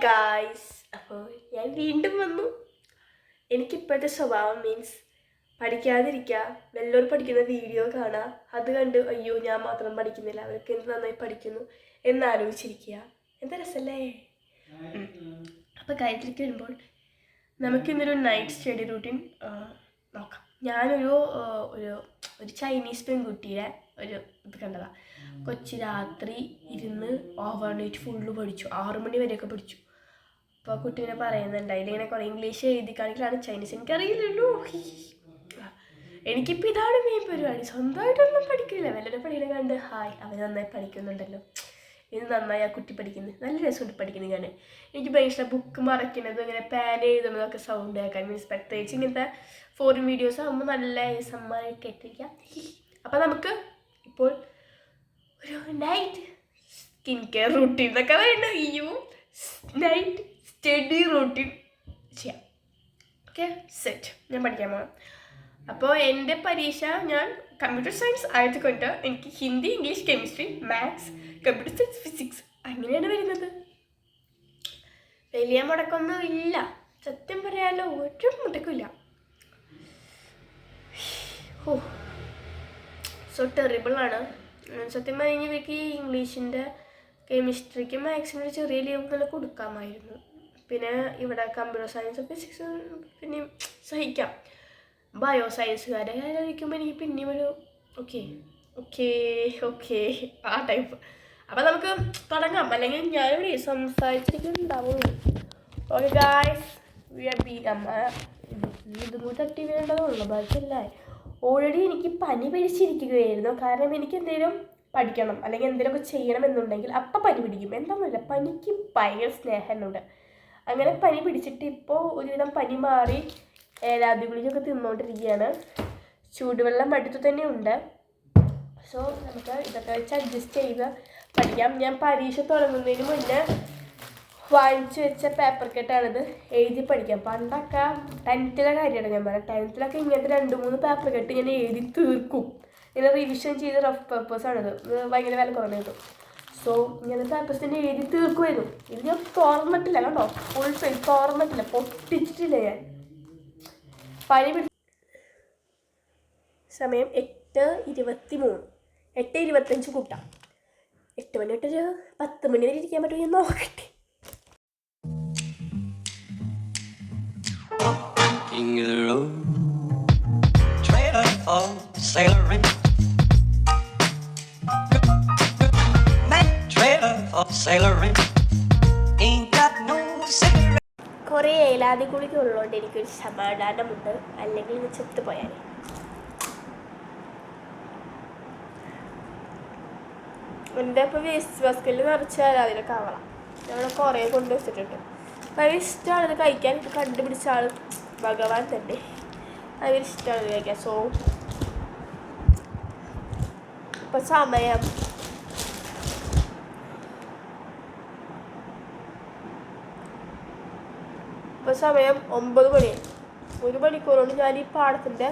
Guys, അപ്പോൾ ഞാൻ വീണ്ടും വന്നു. എനിക്കിപ്പോഴത്തെ സ്വഭാവം മീൻസ് പഠിക്കാതിരിക്കുക, വല്ലവരും പഠിക്കുന്ന വീഡിയോ കാണുക, അത് കണ്ട് അയ്യോ ഞാൻ മാത്രം പഠിക്കുന്നില്ല, അവർക്ക് എന്ത് നന്നായി പഠിക്കുന്നു എന്നാലോചിച്ചിരിക്കുക. എന്താ രസമല്ലേ? അപ്പോൾ കാര്യത്തിലേക്ക് വരുമ്പോൾ നമുക്കിന്നൊരു നൈറ്റ് സ്റ്റഡി റൂട്ടീൻ നോക്കാം. ഞാനൊരു ഒരു ചൈനീസ് പെൺകുട്ടിയുടെ ഒരു ഇത് കണ്ടതാണ്. കൊച്ചി രാത്രി ഇരുന്ന് ഓവർനൈറ്റ് ഫുള്ള് പഠിച്ചു, 6 മണി വരെയൊക്കെ പഠിച്ചു. അപ്പോൾ കുട്ടീനെ പറയുന്നുണ്ടായില്ല, ഇങ്ങനെ കുറേ ഇംഗ്ലീഷ് എഴുതി കാണിക്കലാണ്, ചൈനീസ് എനിക്കറിയില്ലല്ലോ. എനിക്കിപ്പോൾ ഇതാണ് മെയിൻ പരിപാടി. സ്വന്തമായിട്ടൊന്നും പഠിക്കില്ല, വല്ലവരും പഠിക്കണ കണ്ട് ഹായ് അവൻ നന്നായി പഠിക്കുന്നുണ്ടല്ലോ, ഇത് നന്നായി ആ കുട്ടി പഠിക്കുന്നത്, നല്ല രസമുണ്ട് പഠിക്കുന്നത്. എനിക്ക് ഭയങ്കര ബുക്ക് മറയ്ക്കുന്നത്, ഇങ്ങനെ പാൻ എഴുതുന്നതൊക്കെ സൗണ്ട് കേൾക്കാൻ മീൻസ് പ്രത്യേകിച്ച് ഇങ്ങനത്തെ ഫോറിൻ വീഡിയോസ് ആകുമ്പോൾ നല്ല സമ്മാനം കേട്ടിരിക്കാം. അപ്പോൾ നമുക്ക് ഇപ്പോൾ ഒരു നൈറ്റ് സ്കിൻ കെയർ റൂട്ടീൻ എന്നൊക്കെ വേണ്ട, നൈറ്റ് സ്റ്റഡി റൂട്ടീൻ ചെയ്യാം. Okay, set. ഞാൻ പഠിക്കാൻ പോകാം. അപ്പോൾ എൻ്റെ പരീക്ഷ ഞാൻ കമ്പ്യൂട്ടർ സയൻസ് ആയതുകൊണ്ട് എനിക്ക് Hindi, English, chemistry, maths, computer science, physics അങ്ങനെയാണ് വരുന്നത്. വലിയ മുടക്കൊന്നും ഇല്ല, സത്യം പറയാലോ, ഒരു മുടക്കില്ല. ഓ സോ ടെറിബിളാണ് സത്യം പറഞ്ഞാൽ. ഇവർക്ക് ഈ ഇംഗ്ലീഷിൻ്റെ, കെമിസ്ട്രിക്കും മാത്സിനും ഒരു ചെറിയ ലീവ് തന്നെ കൊടുക്കാമായിരുന്നു. പിന്നെ ഇവിടെ കമ്പ്യൂട്ടർ സയൻസ്, ഫിസിക്സ് പിന്നെ സഹിക്കാം. ബയോ സയൻസുകാരെ ആലോചിക്കുമ്പോൾ എനിക്ക് പിന്നെയും ഒരു ഓക്കെ ഓക്കെ ഓക്കെ ആ ടൈപ്പ്. അപ്പം നമുക്ക് തുടങ്ങാം, അല്ലെങ്കിൽ ഞാനിവിടെ സംസാരിച്ചിരിക്കുന്നുണ്ടാവുള്ളൂ. ഓക്കെ ഗായ്സ്, ഇതും കൂടി തട്ടി വീഴേണ്ടതുള്ളൂ, ബാക്കിയല്ല. ഓൾറെഡി എനിക്ക് പനി പിടിച്ചിരിക്കുകയായിരുന്നു. കാരണം എനിക്ക് എന്തെങ്കിലും പഠിക്കണം അല്ലെങ്കിൽ എന്തെങ്കിലുമൊക്കെ ചെയ്യണമെന്നുണ്ടെങ്കിൽ അപ്പം പനി പിടിക്കും. എന്താണെന്നില്ല, പനിക്ക് ഭയങ്കര സ്നേഹം എന്നോട്. അങ്ങനെ പനി പിടിച്ചിട്ട് ഇപ്പോൾ ഒരുവിധം പനി മാറി ഏലാതി ഗുളികയൊക്കെ തിന്നുകൊണ്ടിരിക്കുകയാണ്. ചൂടുവെള്ളം അടുത്ത് തന്നെ ഉണ്ട്. സോ നമുക്ക് ഇതൊക്കെ വെച്ച് അഡ്ജസ്റ്റ് ചെയ്ത് പഠിക്കാം. ഞാൻ പരീക്ഷ തുടങ്ങുന്നതിന് മുന്നേ വാങ്ങിച്ചു വെച്ച പേപ്പർ കെട്ടാണിത്, എഴുതി പഠിക്കാം. പണ്ടൊക്കെ 10th കാര്യമാണ് ഞാൻ പറയാം. 10th ഇങ്ങനത്തെ 2-3 പേപ്പർ കെട്ട് ഞാൻ എഴുതി തീർക്കും. ഇങ്ങനെ റിവിഷൻ ചെയ്ത് റഫ് പേപ്പേഴ്സാണിത്, ഭയങ്കര വില കുറഞ്ഞ കിട്ടും. സോ ഇങ്ങനെ പേപ്പേഴ്സ് തന്നെ എഴുതി തീർക്കുമായിരുന്നു. ഇത് ഞാൻ തുറന്നിട്ടില്ല കേട്ടോ, ഫുൾ പേജ് തുറന്നിട്ടില്ല, പൊട്ടിച്ചിട്ടില്ല ഞാൻ. പനി പിടി സമയം 8:23, 8:25 കൂട്ടാം. 8 മണി തൊട്ടൊരു 10 മണി വരെ ഇരിക്കാൻ പറ്റുമോ ഞാൻ നോക്കട്ടെ. കുറേ ഏലാതി ഗുളിക ഉള്ളതുകൊണ്ട് എനിക്കൊരു സമാധാനമുണ്ട്, അല്ലെങ്കിൽ ഇത് ചത്തുപോയാൽ. എൻ്റെ ഇപ്പോൾ വേസ്റ്റ് ബാസ്കറ്റിൽ നിറച്ചാൽ അതിനൊക്കെ ആവണം. ഞങ്ങൾ കുറേ കൊണ്ടുവച്ചിട്ടുണ്ട്. ഭയങ്കര ഇഷ്ടമാണ് ഇത് കഴിക്കാൻ. ഇത് കണ്ടുപിടിച്ച ആൾ ഭഗവാൻ തന്നെ, ഭയങ്കര ഇഷ്ടമാണ് ഇത് കഴിക്കാൻ. സോ ഇപ്പം സമയം ഇപ്പോൾ സമയം 9 മണിയായി. 1 മണിക്കൂറുകൊണ്ട് ഞാൻ ഈ പാഠത്തിൻ്റെ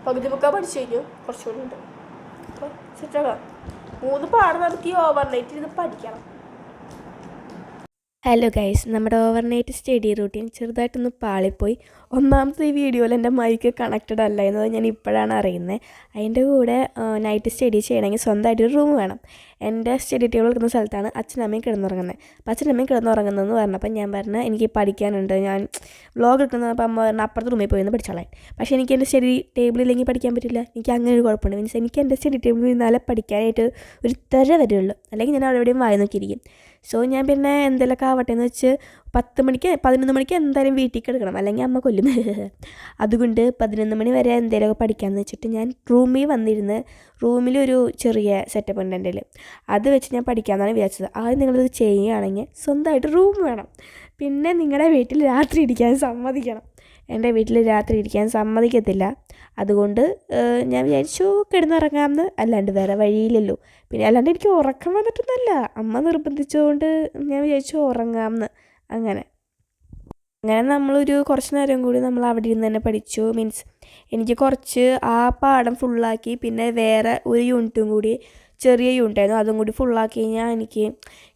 പകുതി മുക്കാൽ പഠിച്ചു കഴിഞ്ഞു. കുറച്ചുകൂടി ഉണ്ട്. അപ്പോൾ സെറ്റാകാം. 3 പാഠം നമുക്ക് ഈ ഓവർനൈറ്റ് ഇരുന്ന് പഠിക്കണം. ഹലോ ഗൈസ്, നമ്മുടെ ഓവർനൈറ്റ് സ്റ്റഡി റൂട്ടീൻ ചെറുതായിട്ടൊന്ന് പാളിപ്പോയി. ഒന്നാമത്തെ ഈ വീഡിയോയിൽ എൻ്റെ മൈക്ക് കണക്റ്റഡ് അല്ല എന്നത് ഞാൻ ഇപ്പോഴാണ് അറിയുന്നത്. അതിൻ്റെ കൂടെ നൈറ്റ് സ്റ്റഡി ചെയ്യണമെങ്കിൽ സ്വന്തമായിട്ടൊരു റൂം വേണം. എൻ്റെ സ്റ്റഡി ടേബിൾ നിൽക്കുന്ന സ്ഥലത്താണ് അച്ഛനമ്മയും കിടന്നുറങ്ങുന്നത്. അപ്പോൾ അച്ഛനമ്മയും കിടന്നുറങ്ങുന്നതെന്ന് പറഞ്ഞപ്പോൾ ഞാൻ പറഞ്ഞാൽ എനിക്ക് പഠിക്കാനുണ്ട്, ഞാൻ വ്ളോഗ് എടുക്കുന്നപ്പോൾ അമ്മ പറഞ്ഞാൽ അപ്പുറത്തെ റൂമിൽ പോയി ഒന്ന് പഠിച്ചോളാൻ. പക്ഷേ എനിക്ക് എൻ്റെ സ്റ്റഡി ടേബിളില്ലെങ്കിൽ പഠിക്കാൻ പറ്റില്ല. എനിക്ക് അങ്ങനെ ഒരു കുഴപ്പമുണ്ട്. മീൻസ് എനിക്ക് എൻ്റെ സ്റ്റഡി ടേബിളിൽ നിന്നാലേ പഠിക്കാനായിട്ട് ഒരു തര വരുള്ളൂ, അല്ലെങ്കിൽ ഞാൻ അവിടെ എവിടെയും വായി നോക്കിയിരിക്കും. സോ ഞാൻ പിന്നെ എന്തെങ്കിലുമൊക്കെ ആവട്ടെ എന്ന് വെച്ച് 10 മണിക്ക് 11 മണിക്ക് എന്തായാലും വീട്ടിൽ കിടക്കണം, അല്ലെങ്കിൽ അമ്മ കൊല്ലും. അതുകൊണ്ട് 11 മണി വരെ എന്തെങ്കിലുമൊക്കെ പഠിക്കാമെന്ന് വെച്ചിട്ട് ഞാൻ റൂമിൽ വന്നിരുന്ന്, റൂമിലൊരു ചെറിയ സെറ്റപ്പ് ഉണ്ട് എൻ്റെ കയ്യിൽ, അത് വെച്ച് ഞാൻ പഠിക്കാമെന്നാണ് വിചാരിച്ചത്. ആദ്യം നിങ്ങളിത് ചെയ്യുകയാണെങ്കിൽ സ്വന്തമായിട്ട് റൂം വേണം. പിന്നെ നിങ്ങളുടെ വീട്ടിൽ രാത്രി ഇരിക്കാൻ സമ്മതിക്കണം. എൻ്റെ വീട്ടിൽ രാത്രി ഇരിക്കാൻ സമ്മതിക്കത്തില്ല. അതുകൊണ്ട് ഞാൻ വിചാരിച്ചു കിടന്നുറങ്ങാമെന്ന്, അല്ലാണ്ട് വേറെ വഴിയില്ലല്ലോ. പിന്നെ അല്ലാണ്ട് എനിക്ക് ഉറക്കം വന്നിട്ടൊന്നുമല്ല, അമ്മ നിർബന്ധിച്ചുകൊണ്ട് ഞാൻ വിചാരിച്ചു ഉറങ്ങാമെന്ന്. അങ്ങനെ നമ്മളൊരു കുറച്ച് നേരം കൂടി നമ്മൾ അവിടെ ഇരുന്ന് തന്നെ പഠിച്ചു. മീൻസ് എനിക്ക് കുറച്ച് ആ പാഠം ഫുള്ളാക്കി, പിന്നെ വേറെ ഒരു യൂണിറ്റും കൂടി ചെറിയ യൂണിറ്റായിരുന്നു. അതും കൂടി ഫുള്ളാക്കി കഴിഞ്ഞാൽ എനിക്ക്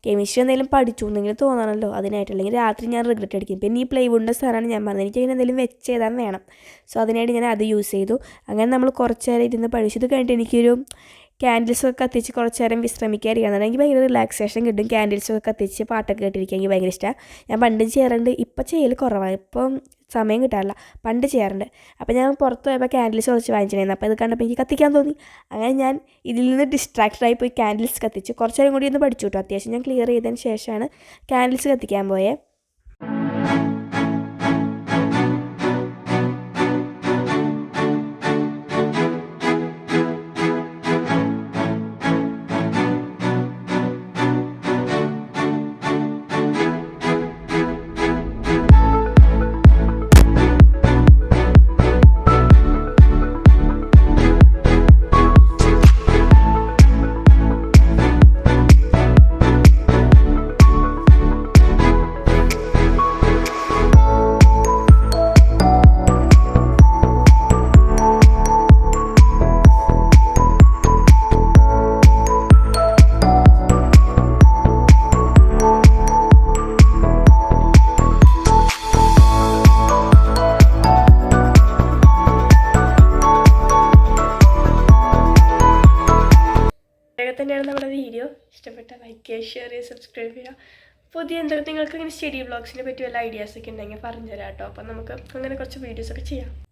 കെമിസ്ട്രി എന്തെങ്കിലും പഠിച്ചു എന്നെങ്കിലും തോന്നണമല്ലോ അതിനായിട്ട്, അല്ലെങ്കിൽ രാത്രി ഞാൻ റിഗ്രറ്റ് അടിക്കും. പിന്നെ ഈ പ്ലൈവുഡിൻ്റെ സാധനമാണ് ഞാൻ പറഞ്ഞത്, എനിക്ക് അങ്ങനെ എന്തെങ്കിലും വെച്ച് എഴുതാൻ വേണം. സോ അതിനായിട്ട് ഞാൻ അത് യൂസ് ചെയ്തു. അങ്ങനെ നമ്മൾ കുറച്ച് നേരം ഇരുന്ന് പഠിച്ചു. ഇത് കഴിഞ്ഞിട്ട് എനിക്കൊരു ക്യാൻഡിൽസൊക്കെ കത്തിച്ച് കുറച്ച് നേരം വിശ്രമിക്കാതിരിക്കുകയാണ്. എനിക്ക് ഭയങ്കര റിലാക്സേഷൻ കിട്ടും. ക്യാൻഡിൽസൊക്കെ കത്തിച്ച് പാട്ടൊക്കെ കേട്ടിരിക്കാൻ എനിക്ക് ഭയങ്കര ഇഷ്ടമാണ്. ഞാൻ പണ്ടും ചെയ്യാറുണ്ട്, ഇപ്പം ചെയ്യൽ കുറവാണ്, ഇപ്പം സമയം കിട്ടാറില്ല, പണ്ട് ചെയ്യാറുണ്ട്. അപ്പോൾ ഞാൻ പുറത്ത് പോയപ്പോൾ ക്യാൻഡിൽസ് കുറച്ച് വാങ്ങിച്ചിട്ടുണ്ടായിരുന്നു. അപ്പോൾ ഇത് കണ്ടപ്പോൾ എനിക്ക് കത്തിക്കാൻ തോന്നി. അങ്ങനെ ഞാൻ ഇതിൽ നിന്ന് ഡിസ്ട്രാക്റ്റഡായി പോയി ക്യാൻഡിൽസ് കത്തിച്ച് കുറച്ച് നേരം കൂടി ഒന്ന് പഠിച്ചു കേട്ടോ. അത്യാവശ്യം ഞാൻ ക്ലിയർ ചെയ്തതിന് ശേഷമാണ് ക്യാൻഡിൽസ് കത്തിക്കാൻ പോയത്. തന്നെയാണ് നമ്മുടെ വീഡിയോ. ഇഷ്ടപ്പെട്ട ലൈക്ക് ചെയ്യുക, ഷെയർ ചെയ്യുക, സബ്സ്ക്രൈബ് ചെയ്യുക. പുതിയ എന്തെങ്കിലും നിങ്ങൾക്ക് ഇങ്ങനെ സ്റ്റഡി വ്ളോഗ്സിനെ പറ്റി വല്ല ഐഡിയാസൊക്കെ ഉണ്ടെങ്കിൽ പറഞ്ഞു തരാം കേട്ടോ. അപ്പം നമുക്ക് അങ്ങനെ കുറച്ച് വീഡിയോസൊക്കെ ചെയ്യാം.